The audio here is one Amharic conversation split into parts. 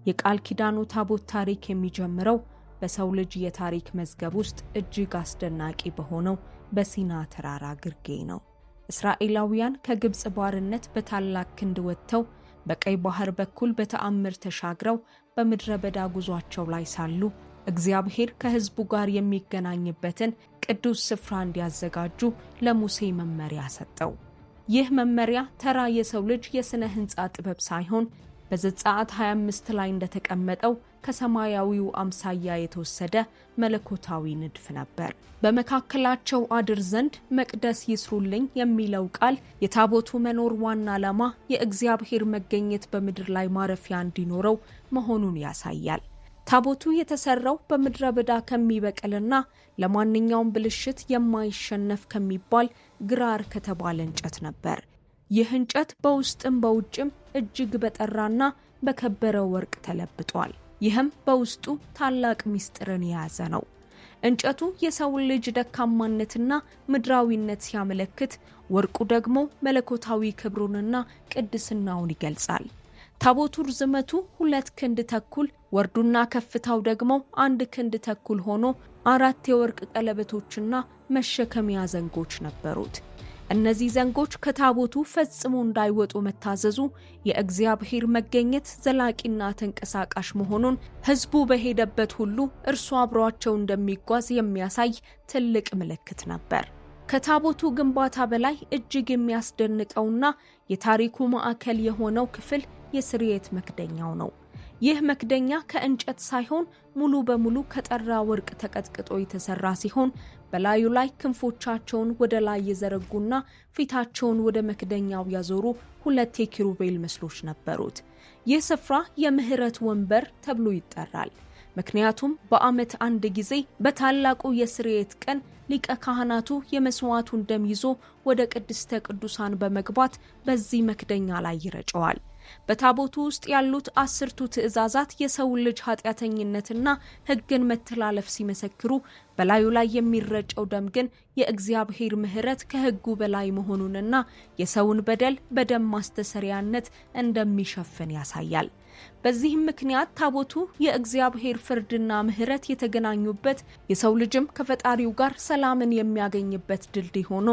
የቃል ኪዳኑ ታቦት ታሪክ የሚጀምረው በሰው ልጅ የታሪክ መዝገብ ውስጥ እጅግ አስደናቂ በሆነው በሲና ተራራ ግርጌ ነው። እስራኤላውያን ከግብጽ ባርነት በታላቅ ክንድ ወጥተው በቀይ ባህር በኩል በተአምር ተሻግረው በምድረ በዳ ጉዟቸው ላይ ሳሉ እግዚአብሔር ከሕዝቡ ጋር የሚገናኝበትን ቅዱስ ስፍራ እንዲያዘጋጁ ለሙሴ መመሪያ ሰጠው። ይህ መመሪያ ተራ የሰው ልጅ የሥነ ሕንፃ ጥበብ ሳይሆን በዘጸአት 25 ላይ እንደተቀመጠው ከሰማያዊው አምሳያ የተወሰደ መለኮታዊ ንድፍ ነበር። በመካከላቸው አድር ዘንድ መቅደስ ይስሩልኝ የሚለው ቃል የታቦቱ መኖር ዋና ዓላማ የእግዚአብሔር መገኘት በምድር ላይ ማረፊያ እንዲኖረው መሆኑን ያሳያል። ታቦቱ የተሰራው በምድረ በዳ ከሚበቅልና ለማንኛውም ብልሽት የማይሸነፍ ከሚባል ግራር ከተባለ እንጨት ነበር። ይህ እንጨት በውስጥም በውጭም እጅግ በጠራና በከበረ ወርቅ ተለብጧል። ይህም በውስጡ ታላቅ ምስጢርን የያዘ ነው። እንጨቱ የሰውን ልጅ ደካማነትና ምድራዊነት ሲያመለክት፣ ወርቁ ደግሞ መለኮታዊ ክብሩንና ቅድስናውን ይገልጻል። ታቦቱ ርዝመቱ 2 ክንድ ተኩል፣ ወርዱና ከፍታው ደግሞ 1 ክንድ ተኩል ሆኖ 4 የወርቅ ቀለበቶችና መሸከሚያ ዘንጎች ነበሩት። እነዚህ ዘንጎች ከታቦቱ ፈጽሞ እንዳይወጡ መታዘዙ የእግዚአብሔር መገኘት ዘላቂና ተንቀሳቃሽ መሆኑን ሕዝቡ በሄደበት ሁሉ እርሱ አብሯቸው እንደሚጓዝ የሚያሳይ ትልቅ ምልክት ነበር። ከታቦቱ ግንባታ በላይ እጅግ የሚያስደንቀውና የታሪኩ ማዕከል የሆነው ክፍል የስርየት መክደኛው ነው። ይህ መክደኛ ከእንጨት ሳይሆን ሙሉ በሙሉ ከጠራ ወርቅ ተቀጥቅጦ የተሰራ ሲሆን በላዩ ላይ ክንፎቻቸውን ወደ ላይ የዘረጉና ፊታቸውን ወደ መክደኛው ያዞሩ 2 የኪሩቤል ምስሎች ነበሩት። ይህ ስፍራ የምህረት ወንበር ተብሎ ይጠራል። ምክንያቱም በዓመት አንድ ጊዜ በታላቁ የስርየት ቀን ሊቀ ካህናቱ የመስዋዕቱን ደም ይዞ ወደ ቅድስተ ቅዱሳን በመግባት በዚህ መክደኛ ላይ ይረጨዋል። በታቦቱ ውስጥ ያሉት 10ቱ ትእዛዛት የሰው ልጅ ኃጢአተኝነትና ሕግን መተላለፍ ሲመሰክሩ፣ በላዩ ላይ የሚረጨው ደም ግን የእግዚአብሔር ምሕረት ከሕጉ በላይ መሆኑንና የሰውን በደል በደም ማስተሰሪያነት እንደሚሸፍን ያሳያል። በዚህም ምክንያት ታቦቱ የእግዚአብሔር ፍርድና ምሕረት የተገናኙበት፣ የሰው ልጅም ከፈጣሪው ጋር ሰላምን የሚያገኝበት ድልድይ ሆኖ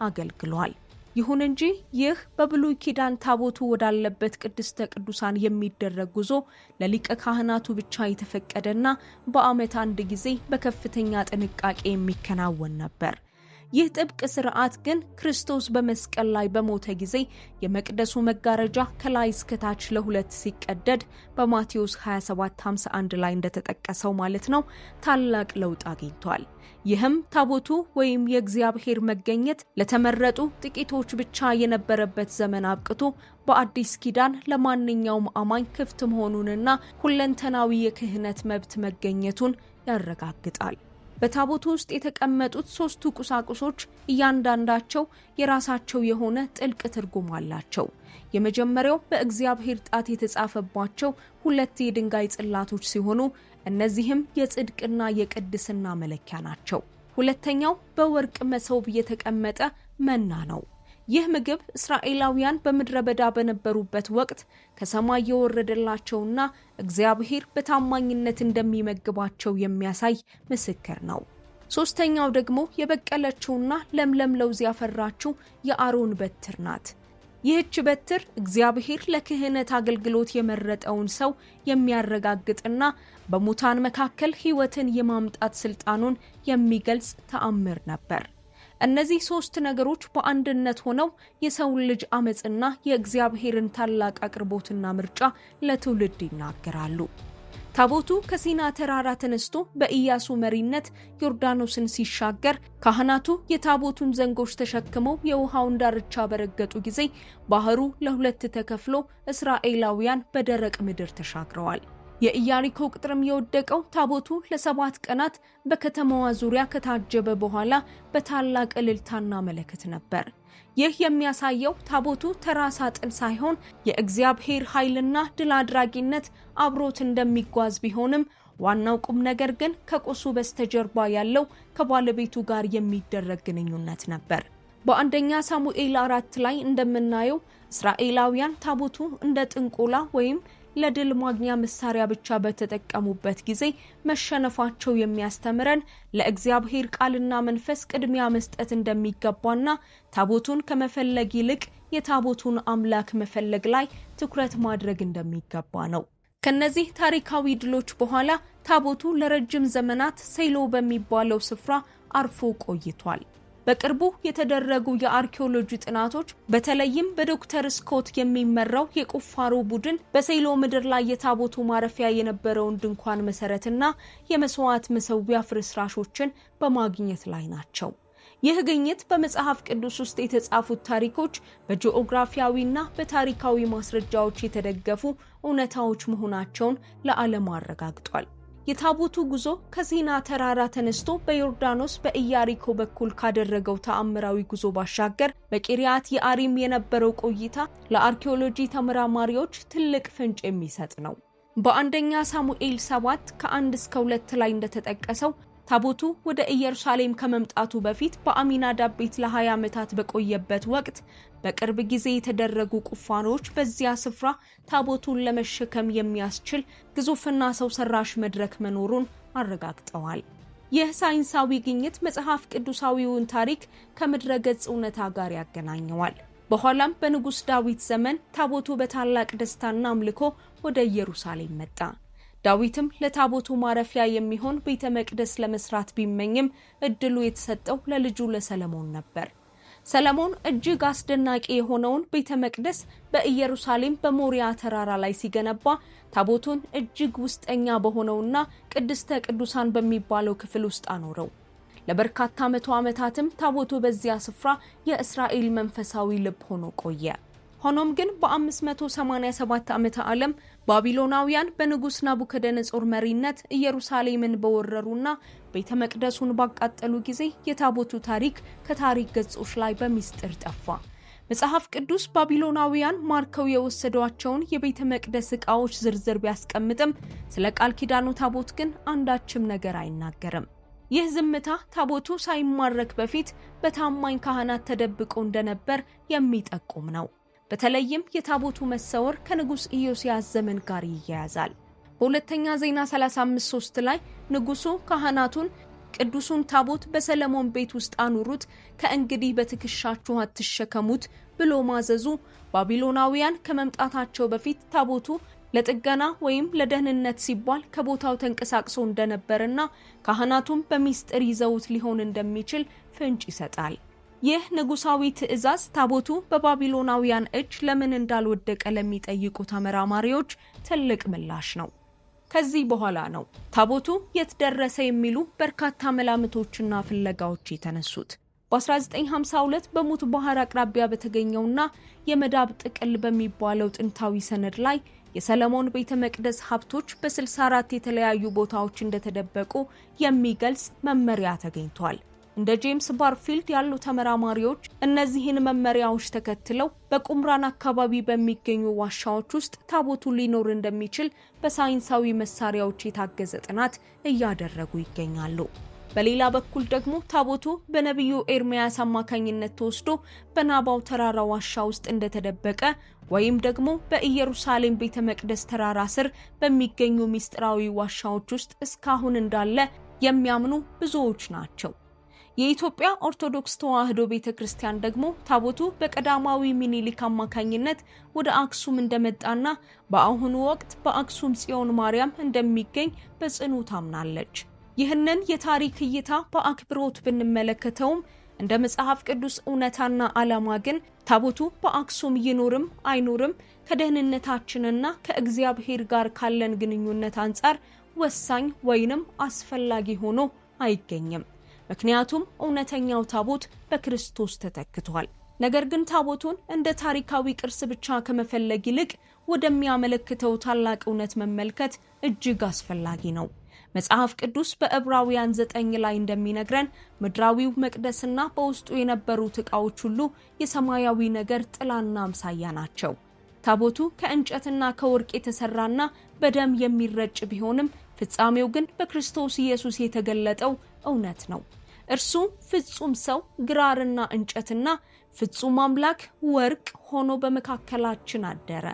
አገልግሏል። ይሁን እንጂ ይህ በብሉይ ኪዳን ታቦቱ ወዳለበት ቅድስተ ቅዱሳን የሚደረግ ጉዞ ለሊቀ ካህናቱ ብቻ የተፈቀደና በዓመት አንድ ጊዜ በከፍተኛ ጥንቃቄ የሚከናወን ነበር። ይህ ጥብቅ ሥርዓት ግን ክርስቶስ በመስቀል ላይ በሞተ ጊዜ የመቅደሱ መጋረጃ ከላይ እስከታች ለ2 ሲቀደድ በማቴዎስ 27:51 ላይ እንደተጠቀሰው ማለት ነው ታላቅ ለውጥ አግኝቷል። ይህም ታቦቱ ወይም የእግዚአብሔር መገኘት ለተመረጡ ጥቂቶች ብቻ የነበረበት ዘመን አብቅቶ በአዲስ ኪዳን ለማንኛውም አማኝ ክፍት መሆኑንና ሁለንተናዊ የክህነት መብት መገኘቱን ያረጋግጣል። በታቦቱ ውስጥ የተቀመጡት 3ቱ ቁሳቁሶች እያንዳንዳቸው የራሳቸው የሆነ ጥልቅ ትርጉም አላቸው። የመጀመሪያው በእግዚአብሔር ጣት የተጻፈባቸው 2 የድንጋይ ጽላቶች ሲሆኑ እነዚህም የጽድቅና የቅድስና መለኪያ ናቸው። ሁለተኛው በወርቅ መሶብ የተቀመጠ መና ነው። ይህ ምግብ እስራኤላውያን በምድረ በዳ በነበሩበት ወቅት ከሰማይ የወረደላቸውና እግዚአብሔር በታማኝነት እንደሚመግባቸው የሚያሳይ ምስክር ነው። ሶስተኛው ደግሞ የበቀለችውና ለምለም ለውዝ ያፈራችው የአሮን በትር ናት። ይህች በትር እግዚአብሔር ለክህነት አገልግሎት የመረጠውን ሰው የሚያረጋግጥና በሙታን መካከል ሕይወትን የማምጣት ስልጣኑን የሚገልጽ ተአምር ነበር። እነዚህ 3 ነገሮች በአንድነት ሆነው የሰውን ልጅ አመጽና የእግዚአብሔርን ታላቅ አቅርቦትና ምርጫ ለትውልድ ይናገራሉ። ታቦቱ ከሲና ተራራ ተነስቶ በኢያሱ መሪነት ዮርዳኖስን ሲሻገር ካህናቱ የታቦቱን ዘንጎች ተሸክመው የውሃውን ዳርቻ በረገጡ ጊዜ ባህሩ ለ2 ተከፍሎ እስራኤላውያን በደረቅ ምድር ተሻግረዋል። የኢያሪኮ ቅጥርም የወደቀው ታቦቱ ለ7 ቀናት በከተማዋ ዙሪያ ከታጀበ በኋላ በታላቅ እልልታና መለከት ነበር። ይህ የሚያሳየው ታቦቱ ተራ ሳጥን ሳይሆን የእግዚአብሔር ኃይልና ድል አድራጊነት አብሮት እንደሚጓዝ ቢሆንም ዋናው ቁም ነገር ግን ከቆሱ በስተጀርባ ያለው ከባለቤቱ ጋር የሚደረግ ግንኙነት ነበር። በአንደኛ ሳሙኤል 4 ላይ እንደምናየው እስራኤላውያን ታቦቱ እንደ ጥንቆላ ወይም ለድል ማግኛ መሳሪያ ብቻ በተጠቀሙበት ጊዜ መሸነፋቸው የሚያስተምረን ለእግዚአብሔር ቃልና መንፈስ ቅድሚያ መስጠት እንደሚገባና ታቦቱን ከመፈለግ ይልቅ የታቦቱን አምላክ መፈለግ ላይ ትኩረት ማድረግ እንደሚገባ ነው። ከነዚህ ታሪካዊ ድሎች በኋላ ታቦቱ ለረጅም ዘመናት ሴሎ በሚባለው ስፍራ አርፎ ቆይቷል። በቅርቡ የተደረጉ የአርኪኦሎጂ ጥናቶች በተለይም በዶክተር ስኮት የሚመራው የቁፋሮ ቡድን በሴሎ ምድር ላይ የታቦቱ ማረፊያ የነበረውን ድንኳን መሰረትና የመስዋዕት መሰዊያ ፍርስራሾችን በማግኘት ላይ ናቸው። ይህ ግኝት በመጽሐፍ ቅዱስ ውስጥ የተጻፉት ታሪኮች በጂኦግራፊያዊና በታሪካዊ ማስረጃዎች የተደገፉ እውነታዎች መሆናቸውን ለዓለም አረጋግጧል። የታቦቱ ጉዞ ከሲና ተራራ ተነስቶ በዮርዳኖስ በኢያሪኮ በኩል ካደረገው ተአምራዊ ጉዞ ባሻገር በቂርያት የአሪም የነበረው ቆይታ ለአርኪኦሎጂ ተመራማሪዎች ትልቅ ፍንጭ የሚሰጥ ነው። በአንደኛ ሳሙኤል 7 ከ1-2 ላይ እንደተጠቀሰው ታቦቱ ወደ ኢየሩሳሌም ከመምጣቱ በፊት በአሚናዳብ ቤት ለ20 ዓመታት በቆየበት ወቅት በቅርብ ጊዜ የተደረጉ ቁፋሮች በዚያ ስፍራ ታቦቱን ለመሸከም የሚያስችል ግዙፍና ሰው ሰራሽ መድረክ መኖሩን አረጋግጠዋል። ይህ ሳይንሳዊ ግኝት መጽሐፍ ቅዱሳዊውን ታሪክ ከምድረ ገጽ እውነታ ጋር ያገናኘዋል። በኋላም በንጉሥ ዳዊት ዘመን ታቦቱ በታላቅ ደስታና አምልኮ ወደ ኢየሩሳሌም መጣ። ዳዊትም ለታቦቱ ማረፊያ የሚሆን ቤተ መቅደስ ለመስራት ቢመኝም እድሉ የተሰጠው ለልጁ ለሰለሞን ነበር። ሰለሞን እጅግ አስደናቂ የሆነውን ቤተ መቅደስ በኢየሩሳሌም በሞሪያ ተራራ ላይ ሲገነባ ታቦቱን እጅግ ውስጠኛ በሆነውና ቅድስተ ቅዱሳን በሚባለው ክፍል ውስጥ አኖረው። ለበርካታ መቶ ዓመታትም ታቦቱ በዚያ ስፍራ የእስራኤል መንፈሳዊ ልብ ሆኖ ቆየ። ሆኖም ግን በ587 ዓመተ ዓለም ባቢሎናውያን በንጉሥ ናቡከደነጾር መሪነት ኢየሩሳሌምን በወረሩና ቤተ መቅደሱን ባቃጠሉ ጊዜ የታቦቱ ታሪክ ከታሪክ ገጾች ላይ በሚስጥር ጠፋ። መጽሐፍ ቅዱስ ባቢሎናውያን ማርከው የወሰዷቸውን የቤተ መቅደስ ዕቃዎች ዝርዝር ቢያስቀምጥም ስለ ቃል ኪዳኑ ታቦት ግን አንዳችም ነገር አይናገርም። ይህ ዝምታ ታቦቱ ሳይማረክ በፊት በታማኝ ካህናት ተደብቆ እንደነበር የሚጠቁም ነው። በተለይም የታቦቱ መሰወር ከንጉሥ ኢዮስያስ ዘመን ጋር ይያያዛል። በሁለተኛ ዜና 35:3 ላይ ንጉሡ ካህናቱን ቅዱሱን ታቦት በሰለሞን ቤት ውስጥ አኑሩት፣ ከእንግዲህ በትከሻችሁ አትሸከሙት ብሎ ማዘዙ ባቢሎናውያን ከመምጣታቸው በፊት ታቦቱ ለጥገና ወይም ለደህንነት ሲባል ከቦታው ተንቀሳቅሶ እንደነበርና ካህናቱም በሚስጥር ይዘውት ሊሆን እንደሚችል ፍንጭ ይሰጣል። ይህ ንጉሳዊ ትዕዛዝ ታቦቱ በባቢሎናውያን እጅ ለምን እንዳልወደቀ ለሚጠይቁ ተመራማሪዎች ትልቅ ምላሽ ነው። ከዚህ በኋላ ነው ታቦቱ የት ደረሰ የሚሉ በርካታ መላምቶችና ፍለጋዎች የተነሱት። በ1952 በሙት ባህር አቅራቢያ በተገኘውና የመዳብ ጥቅል በሚባለው ጥንታዊ ሰነድ ላይ የሰለሞን ቤተ መቅደስ ሀብቶች በ64 የተለያዩ ቦታዎች እንደተደበቁ የሚገልጽ መመሪያ ተገኝቷል። እንደ ጄምስ ባርፊልድ ያሉ ተመራማሪዎች እነዚህን መመሪያዎች ተከትለው በቁምራን አካባቢ በሚገኙ ዋሻዎች ውስጥ ታቦቱ ሊኖር እንደሚችል በሳይንሳዊ መሳሪያዎች የታገዘ ጥናት እያደረጉ ይገኛሉ። በሌላ በኩል ደግሞ ታቦቱ በነቢዩ ኤርሚያስ አማካኝነት ተወስዶ በናባው ተራራ ዋሻ ውስጥ እንደተደበቀ ወይም ደግሞ በኢየሩሳሌም ቤተ መቅደስ ተራራ ስር በሚገኙ ሚስጥራዊ ዋሻዎች ውስጥ እስካሁን እንዳለ የሚያምኑ ብዙዎች ናቸው። የኢትዮጵያ ኦርቶዶክስ ተዋሕዶ ቤተክርስቲያን ደግሞ ታቦቱ በቀዳማዊ ሚኒሊክ አማካኝነት ወደ አክሱም እንደመጣና በአሁኑ ወቅት በአክሱም ጽዮን ማርያም እንደሚገኝ በጽኑ ታምናለች። ይህንን የታሪክ እይታ በአክብሮት ብንመለከተውም እንደ መጽሐፍ ቅዱስ እውነታና ዓላማ ግን ታቦቱ በአክሱም ይኖርም አይኖርም ከደህንነታችንና ከእግዚአብሔር ጋር ካለን ግንኙነት አንጻር ወሳኝ ወይንም አስፈላጊ ሆኖ አይገኝም። ምክንያቱም እውነተኛው ታቦት በክርስቶስ ተተክቷል። ነገር ግን ታቦቱን እንደ ታሪካዊ ቅርስ ብቻ ከመፈለግ ይልቅ ወደሚያመለክተው ታላቅ እውነት መመልከት እጅግ አስፈላጊ ነው። መጽሐፍ ቅዱስ በዕብራውያን 9 ላይ እንደሚነግረን ምድራዊው መቅደስና በውስጡ የነበሩት ዕቃዎች ሁሉ የሰማያዊ ነገር ጥላና አምሳያ ናቸው። ታቦቱ ከእንጨትና ከወርቅ የተሰራና በደም የሚረጭ ቢሆንም ፍጻሜው ግን በክርስቶስ ኢየሱስ የተገለጠው እውነት ነው። እርሱ ፍጹም ሰው ግራርና እንጨትና ፍጹም አምላክ ወርቅ ሆኖ በመካከላችን አደረ።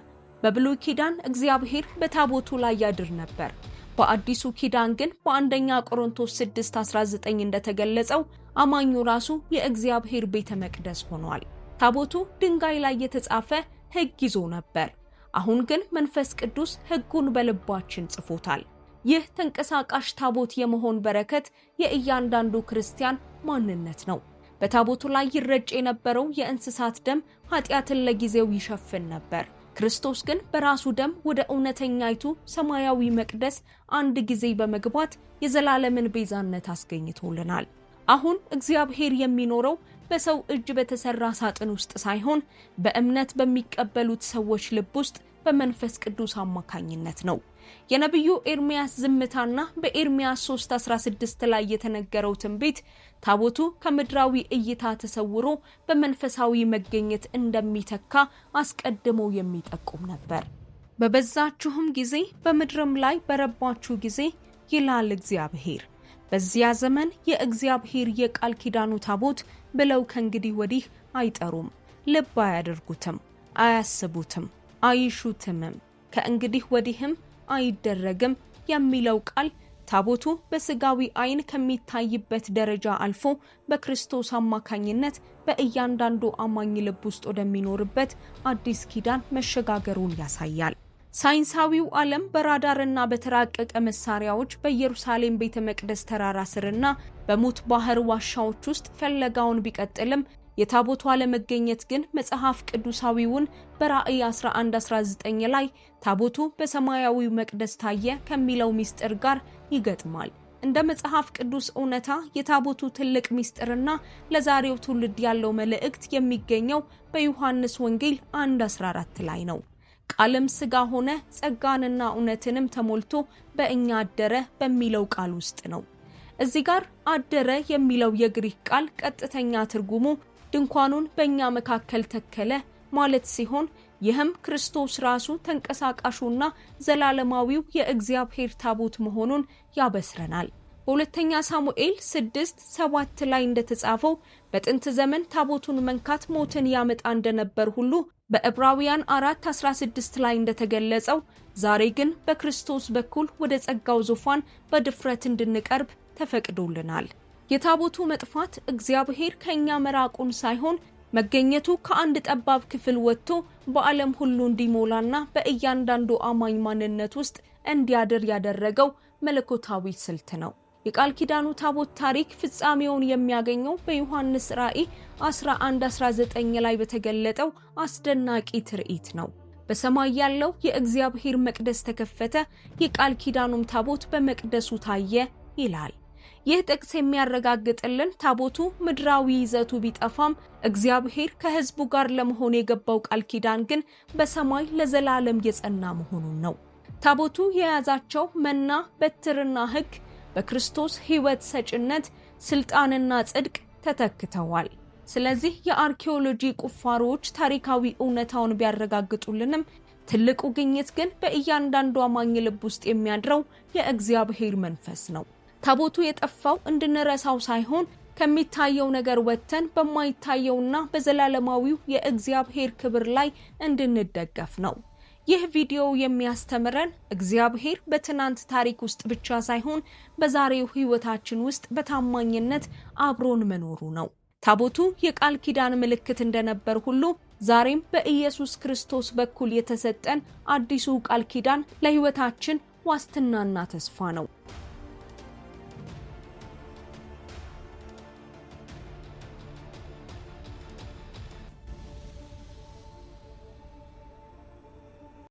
በብሉይ ኪዳን እግዚአብሔር በታቦቱ ላይ ያድር ነበር። በአዲሱ ኪዳን ግን በአንደኛ ቆሮንቶስ 6:19 እንደተገለጸው አማኙ ራሱ የእግዚአብሔር ቤተ መቅደስ ሆኗል። ታቦቱ ድንጋይ ላይ የተጻፈ ሕግ ይዞ ነበር። አሁን ግን መንፈስ ቅዱስ ሕጉን በልባችን ጽፎታል። ይህ ተንቀሳቃሽ ታቦት የመሆን በረከት የእያንዳንዱ ክርስቲያን ማንነት ነው። በታቦቱ ላይ ይረጭ የነበረው የእንስሳት ደም ኃጢአትን ለጊዜው ይሸፍን ነበር። ክርስቶስ ግን በራሱ ደም ወደ እውነተኛይቱ ሰማያዊ መቅደስ አንድ ጊዜ በመግባት የዘላለምን ቤዛነት አስገኝቶልናል። አሁን እግዚአብሔር የሚኖረው በሰው እጅ በተሰራ ሳጥን ውስጥ ሳይሆን በእምነት በሚቀበሉት ሰዎች ልብ ውስጥ በመንፈስ ቅዱስ አማካኝነት ነው። የነቢዩ ኤርሚያስ ዝምታና በኤርሚያስ 3:16 ላይ የተነገረው ትንቢት ታቦቱ ከምድራዊ እይታ ተሰውሮ በመንፈሳዊ መገኘት እንደሚተካ አስቀድሞ የሚጠቁም ነበር። በበዛችሁም ጊዜ በምድርም ላይ በረባችሁ ጊዜ ይላል እግዚአብሔር። በዚያ ዘመን የእግዚአብሔር የቃል ኪዳኑ ታቦት ብለው ከእንግዲህ ወዲህ አይጠሩም፣ ልብ አያደርጉትም፣ አያስቡትም፣ አይሹትምም፣ ከእንግዲህ ወዲህም አይደረግም የሚለው ቃል ታቦቱ በስጋዊ አይን ከሚታይበት ደረጃ አልፎ በክርስቶስ አማካኝነት በእያንዳንዱ አማኝ ልብ ውስጥ ወደሚኖርበት አዲስ ኪዳን መሸጋገሩን ያሳያል። ሳይንሳዊው ዓለም በራዳርና በተራቀቀ መሳሪያዎች በኢየሩሳሌም ቤተ መቅደስ ተራራ ስርና በሙት ባህር ዋሻዎች ውስጥ ፈለጋውን ቢቀጥልም የታቦቱ አለመገኘት ግን መጽሐፍ ቅዱሳዊውን በራእይ 11:19 ላይ ታቦቱ በሰማያዊው መቅደስ ታየ ከሚለው ምስጢር ጋር ይገጥማል። እንደ መጽሐፍ ቅዱስ እውነታ የታቦቱ ትልቅ ምስጢርና ለዛሬው ትውልድ ያለው መልእክት የሚገኘው በዮሐንስ ወንጌል 1:14 ላይ ነው። ቃልም ሥጋ ሆነ ጸጋንና እውነትንም ተሞልቶ በእኛ አደረ በሚለው ቃል ውስጥ ነው። እዚህ ጋር አደረ የሚለው የግሪክ ቃል ቀጥተኛ ትርጉሙ ድንኳኑን በእኛ መካከል ተከለ ማለት ሲሆን ይህም ክርስቶስ ራሱ ተንቀሳቃሹና ዘላለማዊው የእግዚአብሔር ታቦት መሆኑን ያበስረናል። በሁለተኛ ሳሙኤል 6:7 ላይ እንደተጻፈው በጥንት ዘመን ታቦቱን መንካት ሞትን ያመጣ እንደነበር ሁሉ በዕብራውያን 4:16 ላይ እንደተገለጸው ዛሬ ግን በክርስቶስ በኩል ወደ ጸጋው ዙፋን በድፍረት እንድንቀርብ ተፈቅዶልናል። የታቦቱ መጥፋት እግዚአብሔር ከኛ መራቁን ሳይሆን መገኘቱ ከአንድ ጠባብ ክፍል ወጥቶ በዓለም ሁሉ እንዲሞላና በእያንዳንዱ አማኝ ማንነት ውስጥ እንዲያድር ያደረገው መለኮታዊ ስልት ነው። የቃል ኪዳኑ ታቦት ታሪክ ፍጻሜውን የሚያገኘው በዮሐንስ ራእይ 11:19 ላይ በተገለጠው አስደናቂ ትርኢት ነው። በሰማይ ያለው የእግዚአብሔር መቅደስ ተከፈተ፣ የቃል ኪዳኑም ታቦት በመቅደሱ ታየ ይላል። ይህ ጥቅስ የሚያረጋግጥልን ታቦቱ ምድራዊ ይዘቱ ቢጠፋም እግዚአብሔር ከሕዝቡ ጋር ለመሆን የገባው ቃል ኪዳን ግን በሰማይ ለዘላለም የጸና መሆኑን ነው። ታቦቱ የያዛቸው መና፣ በትርና ሕግ በክርስቶስ ሕይወት ሰጭነት፣ ስልጣንና ጽድቅ ተተክተዋል። ስለዚህ የአርኪኦሎጂ ቁፋሮዎች ታሪካዊ እውነታውን ቢያረጋግጡልንም ትልቁ ግኝት ግን በእያንዳንዱ አማኝ ልብ ውስጥ የሚያድረው የእግዚአብሔር መንፈስ ነው። ታቦቱ የጠፋው እንድንረሳው ሳይሆን ከሚታየው ነገር ወጥተን በማይታየውና በዘላለማዊው የእግዚአብሔር ክብር ላይ እንድንደገፍ ነው። ይህ ቪዲዮ የሚያስተምረን እግዚአብሔር በትናንት ታሪክ ውስጥ ብቻ ሳይሆን በዛሬው ሕይወታችን ውስጥ በታማኝነት አብሮን መኖሩ ነው። ታቦቱ የቃል ኪዳን ምልክት እንደነበር ሁሉ ዛሬም በኢየሱስ ክርስቶስ በኩል የተሰጠን አዲሱ ቃል ኪዳን ለሕይወታችን ዋስትናና ተስፋ ነው።